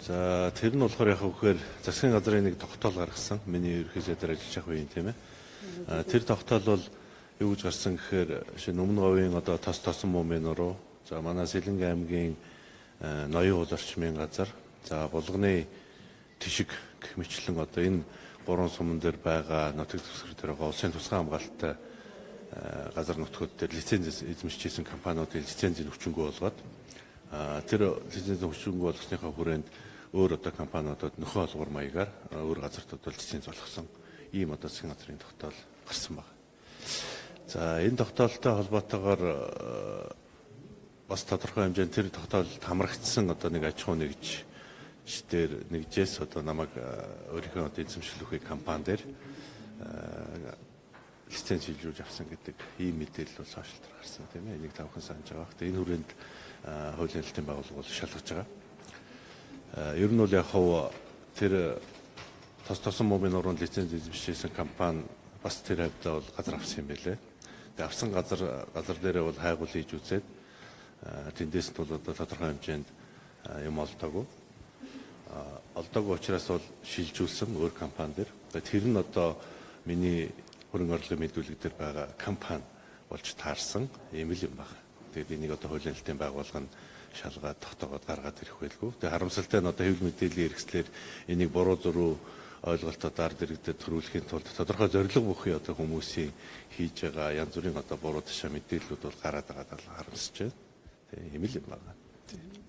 За тэр нь болохоор яг үхээр засгийн газрын нэг тогтоол гаргасан. Миний ерөнхий сайдаар ажиллаж байх үеийн тийм ээ. Тэр тогтоол бол юу гэж гарсан гэхээр шинэ Өмнө говийн одоо тосон мумын нуруу, за манай Сэлэнг аймгийн ноён уул орчмын газар, за булганы тишиг гэх мэтлэн одоо энэ гурван суман дээр байгаа нутаг дэвсгэр дээр байгаа улсын тусгай хамгаалалттай газар нутгууд дээр лиценз эзэмшижсэн компаниудын лицензийг хүчингү болгоод тэр лицензийн хүчингү болгосныхаа хүрээнд өөр одоо компаниудад нөхөн олгор маягаар өөр газартууд лиценз болгосон ийм одоо засгийн газрын тогтоол гарсан байна. За энэ тогтоолтой холбоотойгоор бас тодорхой хэмжээнд тэр тогтоолд хамрагдсан одоо нэг аж ахуй нэгжээр нэгжээс одоо намайг өөрийнхөө одоо эзэмшлэх компани дээр лиценз шилжүүлж авсан гэдэг ийм мэдээлэл бол сошиал дээр гарсан тийм ээ. Энийг тавхан санаж байгаа. Гэхдээ энэ хүрээнд хуулийн хэлтийн байгууллага бол шалгаж байгаа. Ер нь бол яг хав тэр тосон мумын нуруунд лиценз эзэмшижсэн компани бас тэр хавьдаа бол газар авсан юм байлээ. Тэгээ авсан газар дээрээ бол хайгуул хийж үзээд тэндээс нь бол одоо тодорхой хэмжээнд юм олдоогүй. Олдоогүй учраас бол шилжүүлсэн өөр компани дээр. Тэр нь одоо миний хөрөнгө орлогын мэдүүлэг дээр байгаа компани болж таарсан юм л юм байна. Тэгээд энийг одоо хуулийн хэлтийн байгууллага нь шалгаад тогтоогоод гаргаад ирэх байлгүй. Тэгээд харамсалтай нь одоо хэвлэл мэдээллийн хэрэгслэр энийг буруу зуруу ойлголтоор ард иргэдэд төрүүлэхийн тулд тодорхой зорилго бүхий одоо хүмүүсийн хийж байгаа янз бүрийн одоо буруу ташаа мэдээллүүд бол гараад байгааг харамсаж байна. Тийм юм л юм байна.